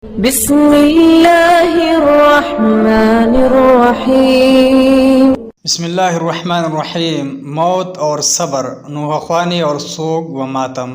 بسم اللہ الرحمن الرحیم۔ بسم اللہ الرحمن الرحیم۔ موت اور صبر، نوحہ اور سوگ و ماتم۔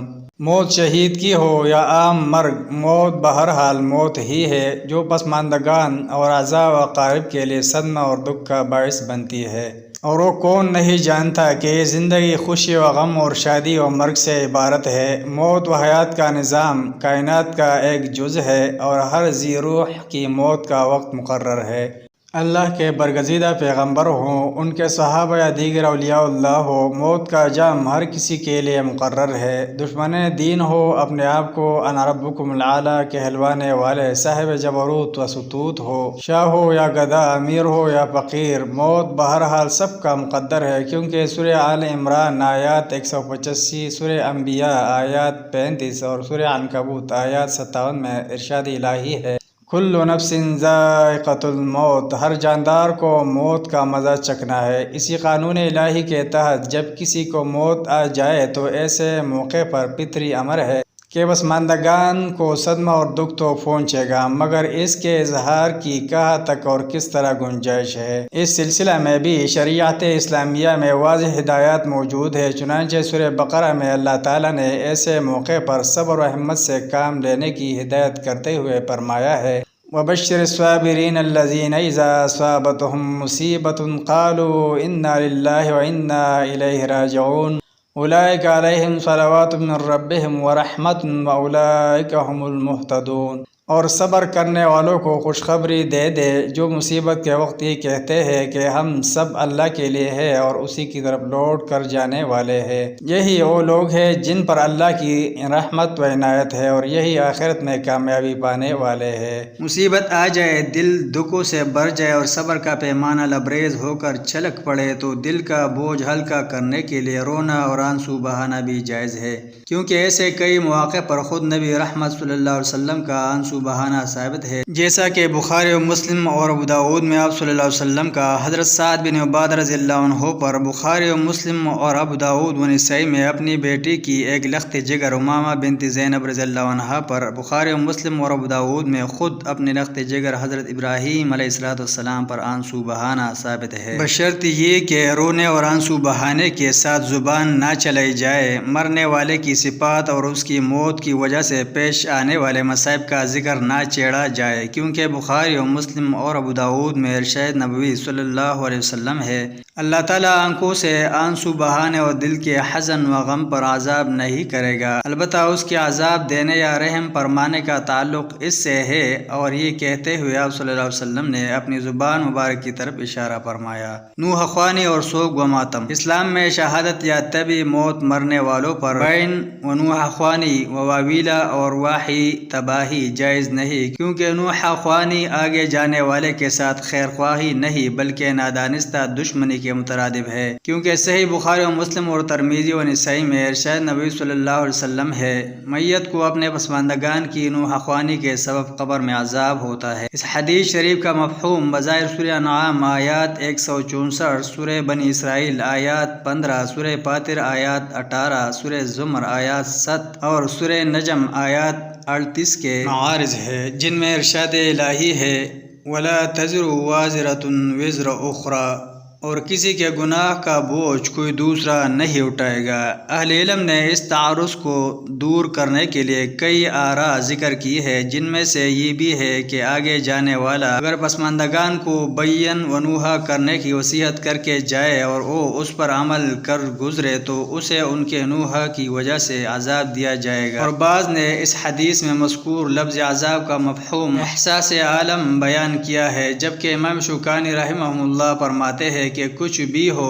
موت شہید کی ہو یا عام مرگ، موت بہرحال موت ہی ہے جو پسماندگان اور اعزاء و اقارب کے لیے صدمہ اور دکھ کا باعث بنتی ہے۔ اور وہ کون نہیں جانتا کہ یہ زندگی خوشی و غم اور شادی و مرگ سے عبارت ہے۔ موت و حیات کا نظام کائنات کا ایک جز ہے اور ہر ذی روح کی موت کا وقت مقرر ہے۔ اللہ کے برگزیدہ پیغمبر ہوں، ان کے صحابہ یا دیگر اولیاء اللہ ہو، موت کا جام ہر کسی کے لیے مقرر ہے۔ دشمن دین ہو، اپنے آپ کو انا ربکم الاعلیٰ کہلوانے والے صاحب جبروت و سطوت ہو، شاہ ہو یا گدھا، امیر ہو یا فقیر، موت بہرحال سب کا مقدر ہے، کیونکہ سورہ آل عمران آیات 185، سورہ انبیاء آیات 35 اور سورہ عنکبوت آیات 57 میں ارشاد الہی ہے، کل نفس ذائقۃ الموت، ہر جاندار کو موت کا مزہ چکھنا ہے۔ اسی قانون الہی کے تحت جب کسی کو موت آ جائے تو ایسے موقع پر فطری امر ہے کہ پسماندگان کو صدمہ اور دکھ تو پہنچے گا، مگر اس کے اظہار کی کہاں تک اور کس طرح گنجائش ہے۔ اس سلسلہ میں بھی شریعت اسلامیہ میں واضح ہدایات موجود ہے۔ چنانچہ سورہ بقرہ میں اللہ تعالیٰ نے ایسے موقع پر صبر و ہمت سے کام لینے کی ہدایت کرتے ہوئے فرمایا ہے، وَبَشِّرِ الصَّابِرِينَ الَّذِينَ إِذَا أَصَابَتْهُمْ مُصِيبَةٌ قَالُوا إِنَّا لِلَّهِ وَإِنَّا إِلَيْهِ رَاجِعُونَ أُولَئِكَ عَلَيْهِمْ صَلَوَاتٌ مِّن رَّبِّهِمْ وَرَحْمَةٌ وَأُولَئِكَ هُمُ الْمُهْتَدُونَ۔ اور صبر کرنے والوں کو خوشخبری دے دے جو مصیبت کے وقت یہ کہتے ہیں کہ ہم سب اللہ کے لیے ہے اور اسی کی طرف لوٹ کر جانے والے ہیں۔ یہی وہ لوگ ہیں جن پر اللہ کی رحمت و عنایت ہے اور یہی آخرت میں کامیابی پانے والے ہیں۔ مصیبت آ جائے، دل دکھوں سے بھر جائے اور صبر کا پیمانہ لبریز ہو کر چھلک پڑے تو دل کا بوجھ ہلکا کرنے کے لیے رونا اور آنسو بہانا بھی جائز ہے، کیونکہ ایسے کئی مواقع پر خود نبی رحمت صلی اللہ علیہ وسلم کا آنسو بہانا ثابت ہے، جیسا کہ بخاری و مسلم اور ابو داؤد میں آپ صلی اللہ علیہ وسلم کا حضرت سعد بن عبادہ رضی اللہ عنہ پر، بخاری و مسلم اور ابو داؤد و نسائی میں اپنی بیٹی کی ایک لخت جگر امامہ بنت زینب رضی اللہ عنہا پر، بخاری و مسلم اور ابو داؤد میں خود اپنی لخت جگر حضرت ابراہیم علیہ السلام پر آنسو بہانا ثابت ہے، بشرط یہ کہ رونے اور آنسو بہانے کے ساتھ زبان نہ چلائی جائے، مرنے والے کی صفات اور اس کی موت کی وجہ سے پیش آنے والے مصائب کا ذکر نہ چھیڑا جائے، کیونکہ بخاری و مسلم اور ابو داؤد میں ارشاد نبوی صلی اللہ علیہ وسلم ہے، اللہ تعالیٰ آنکھوں سے آنسو بہانے اور دل کے حزن و غم پر عذاب نہیں کرے گا، البتہ اس کے عذاب دینے یا رحم فرمانے کا تعلق اس سے ہے، اور یہ کہتے ہوئے آپ صلی اللہ علیہ وسلم نے اپنی زبان مبارک کی طرف اشارہ فرمایا۔ نوحہ خوانی اور سوگ و ماتم۔ اسلام میں شہادت یا طبی موت مرنے والوں پر بین و نوحہ خوانی و واویلا اور واحی تباہی جائز نہیں، کیونکہ نوحہ خوانی آگے جانے والے کے ساتھ خیر خواہی نہیں بلکہ نادانستہ دشمنی کے مترادف ہے، کیونکہ صحیح بخاری و مسلم اور ترمذی و نسائی میں ارشاد نبی صلی اللہ علیہ وسلم ہے، میت کو اپنے پسماندگان کی نوحہ خوانی کے سبب قبر میں عذاب ہوتا ہے۔ اس حدیث شریف کا مفہوم بظاہر سورہ انعام آیات 164، سورہ بنی اسرائیل آیات 15، سورہ فاطر آیات 18، سورہ زمر آیات 7 اور سورہ نجم آیات 38 کے معارض ہے، جن میں ارشاد الہی ہے، وَلَا تَزِرُ وَازِرَةٌ وِزْرَ أُخْرَىٰ، اور کسی کے گناہ کا بوجھ کوئی دوسرا نہیں اٹھائے گا۔ اہل علم نے اس تعارض کو دور کرنے کے لیے کئی آراء ذکر کی ہے، جن میں سے یہ بھی ہے کہ آگے جانے والا اگر پسماندگان کو بین و نوحہ کرنے کی وصیت کر کے جائے اور وہ اس پر عمل کر گزرے تو اسے ان کے نوحہ کی وجہ سے عذاب دیا جائے گا، اور بعض نے اس حدیث میں مذکور لفظ عذاب کا مفہوم احساس عالم بیان کیا ہے، جبکہ امام شوکانی رحمہ اللہ فرماتے ہیں کہ کچھ بھی ہو،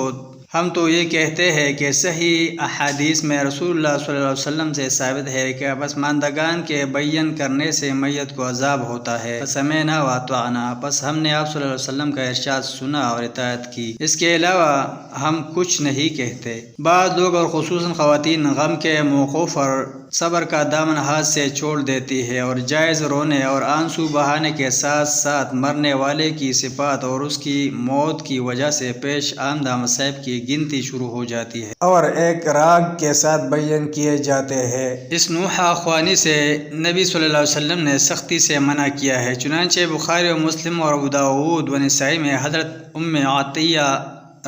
ہم تو یہ کہتے ہیں کہ صحیح احادیث میں رسول اللہ صلی اللہ علیہ وسلم سے ثابت ہے کہ پسماندگان کے بیان کرنے سے میت کو عذاب ہوتا ہے، فسمعنا واطعنا، پس ہم نے آپ صلی اللہ علیہ وسلم کا ارشاد سنا اور اطاعت کی، اس کے علاوہ ہم کچھ نہیں کہتے۔ بعض لوگ اور خصوصاً خواتین غم کے موقعوں پر صبر کا دامن ہاتھ سے چھوڑ دیتی ہے اور جائز رونے اور آنسو بہانے کے ساتھ ساتھ مرنے والے کی صفات اور اس کی موت کی وجہ سے پیش آمدہ مصائب کی گنتی شروع ہو جاتی ہے اور ایک راگ کے ساتھ بیان کیے جاتے ہیں۔ اس نوحہ خوانی سے نبی صلی اللہ علیہ وسلم نے سختی سے منع کیا ہے۔ چنانچہ بخاری و مسلم اور ابو داؤد و نسائی میں حضرت ام عطیہ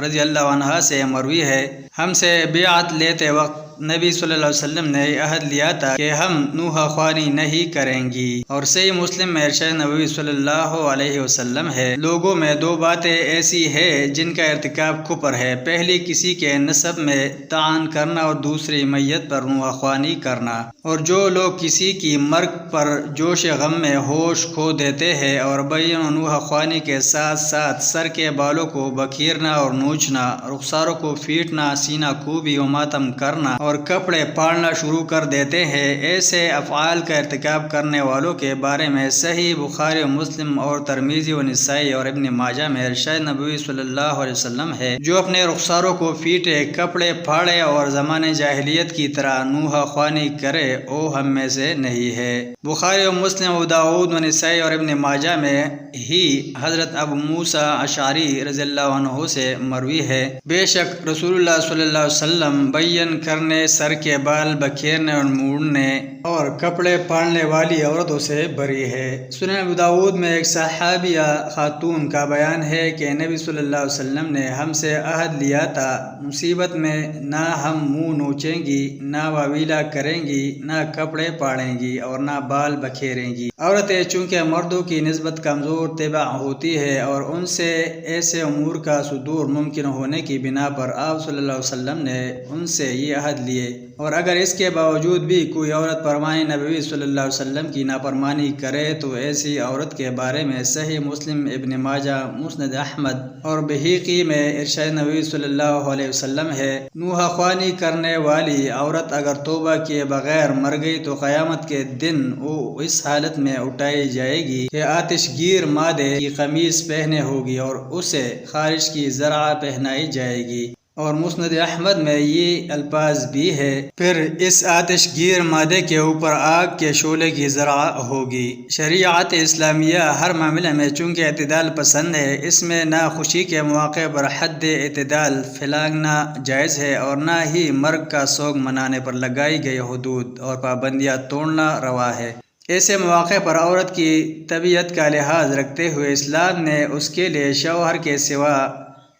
رضی اللہ عنہا سے مروی ہے، ہم سے بیعت لیتے وقت نبی صلی اللہ علیہ وسلم نے عہد لیا تھا کہ ہم نوحہ خوانی نہیں کریں گی۔ اور صحیح مسلم میں ارشاد نبوی صلی اللہ علیہ وسلم ہے، لوگوں میں دو باتیں ایسی ہیں جن کا ارتکاب کفر ہے، پہلی کسی کے نسب میں طعن کرنا اور دوسری میت پر نوحہ خوانی کرنا۔ اور جو لوگ کسی کی مرگ پر جوش غم میں ہوش کھو دیتے ہیں اور بیان و نوحہ خوانی کے ساتھ ساتھ سر کے بالوں کو بکھیرنا اور نوچنا، رخساروں کو پیٹنا، سینہ کوبی و ماتم کرنا اور کپڑے پھاڑنا شروع کر دیتے ہیں، ایسے افعال کا ارتکاب کرنے والوں کے بارے میں صحیح بخاری و مسلم اور ترمذی و نسائی اور ابن ماجہ میں ارشاد نبوی صلی اللہ علیہ وسلم ہے، جو اپنے رخساروں کو پیٹے، کپڑے پھاڑے اور زمانے جاہلیت کی طرح نوحہ خوانی کرے، وہ ہم میں سے نہیں ہے۔ بخاری و مسلم، ابو داؤد و نسائی اور ابن ماجہ میں ہی حضرت ابو موسیٰ اشعری رضی اللہ عنہ سے مروی ہے، بے شک رسول اللہ صلی اللہ علیہ وسلم بیان کرنے، سر کے بال بکھیرنے اور موڑنے اور کپڑے پھاڑنے والی عورتوں سے بری ہے۔ سنن ابو داؤد میں ایک صحابیہ خاتون کا بیان ہے کہ نبی صلی اللہ علیہ وسلم نے ہم سے عہد لیا تھا، مصیبت میں نہ ہم منہ نوچیں گی، نہ واویلا کریں گی، نہ کپڑے پھاڑیں گی اور نہ بال بکھیریں گی۔ عورتیں چونکہ مردوں کی نسبت کمزور طبع ہوتی ہے اور ان سے ایسے امور کا صدور ممکن ہونے کی بنا پر آپ صلی اللہ علیہ وسلم نے ان سے یہ عہد لیے، اور اگر اس کے باوجود بھی کوئی عورت فرمان نبوی صلی اللہ علیہ وسلم کی نافرمانی کرے تو ایسی عورت کے بارے میں صحیح مسلم، ابن ماجہ، مسند احمد اور بہیقی میں ارشاد نبوی صلی اللہ علیہ وسلم ہے، نوحہ خوانی کرنے والی عورت اگر توبہ کیے بغیر مر گئی تو قیامت کے دن وہ اس حالت میں اٹھائی جائے گی کہ آتش گیر مادے کی قمیص پہنے ہوگی اور اسے خارج کی زرع پہنائی جائے گی۔ اور مسند احمد میں یہ الفاظ بھی ہے، پھر اس آتش گیر مادے کے اوپر آگ کے شعلے کی زرع ہوگی۔ شریعت اسلامیہ ہر معاملے میں چونکہ اعتدال پسند ہے، اس میں نہ خوشی کے مواقع پر حد اعتدال پھیلانا جائز ہے اور نہ ہی مرگ کا سوگ منانے پر لگائی گئی حدود اور پابندیاں توڑنا روا ہے۔ ایسے مواقع پر عورت کی طبیعت کا لحاظ رکھتے ہوئے اسلام نے اس کے لیے شوہر کے سوا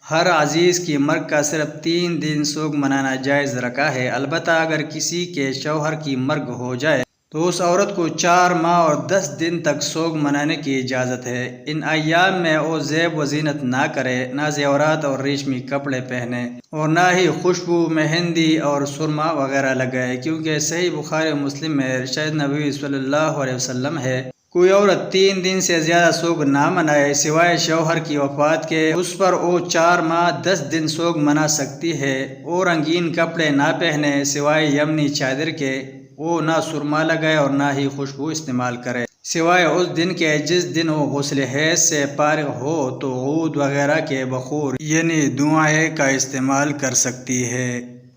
ہر عزیز کی مرگ کا صرف 3 دن سوگ منانا جائز رکھا ہے۔ البتہ اگر کسی کے شوہر کی مرگ ہو جائے تو اس عورت کو 4 ماہ اور 10 دن تک سوگ منانے کی اجازت ہے۔ ان ایام میں وہ زیب و زینت نہ کرے، نہ زیورات اور ریشمی کپڑے پہنے اور نہ ہی خوشبو، مہندی اور سرما وغیرہ لگائے، کیونکہ صحیح بخاری و مسلم میں ارشاد نبوی صلی اللہ علیہ وسلم ہے، کوئی عورت 3 دن سے زیادہ سوگ نہ منائے سوائے شوہر کی وفات کے، اس پر وہ 4 ماہ 10 دن سوگ منا سکتی ہے۔ وہ رنگین کپڑے نہ پہنے سوائے یمنی چادر کے، وہ نہ سرما لگائے اور نہ ہی خوشبو استعمال کرے سوائے اس دن کے جس دن وہ غسل حیض سے فارغ ہو تو عود وغیرہ کے بخور یعنی دعائیں کا استعمال کر سکتی ہے۔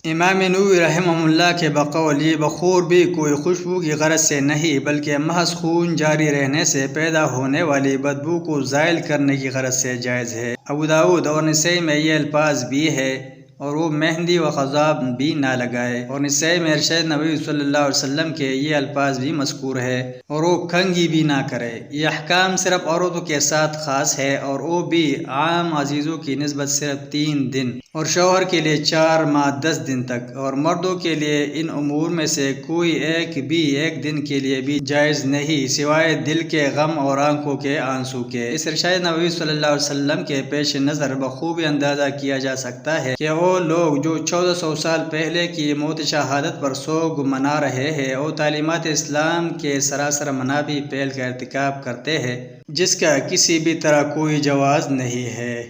امام نووی رحمہ اللہ کے بقول یہ بخور بھی کوئی خوشبو کی غرض سے نہیں بلکہ محض خون جاری رہنے سے پیدا ہونے والی بدبو کو زائل کرنے کی غرض سے جائز ہے۔ ابو داؤد اور نسائی میں یہ الفاظ بھی ہے، اور وہ مہندی و خضاب بھی نہ لگائے، اور نسائی میں ارشاد نبی صلی اللہ علیہ وسلم کے یہ الفاظ بھی مذکور ہے، اور وہ کنگھی بھی نہ کرے۔ یہ احکام صرف عورتوں کے ساتھ خاص ہے اور وہ بھی عام عزیزوں کی نسبت صرف 3 دن اور شوہر کے لیے 4 ماہ 10 دن تک، اور مردوں کے لیے ان امور میں سے کوئی ایک دن کے لیے بھی جائز نہیں سوائے دل کے غم اور آنکھوں کے آنسو کے۔ اس ارشاد نبی صلی اللہ علیہ وسلم کے پیش نظر بخوبی اندازہ کیا جا سکتا ہے کہ وہ لوگ جو 1400 سال پہلے کی موت شہادت پر سوگ منا رہے ہیں وہ تعلیمات اسلام کے سراسر منافی فعل کا ارتکاب کرتے ہیں جس کا کسی بھی طرح کوئی جواز نہیں ہے۔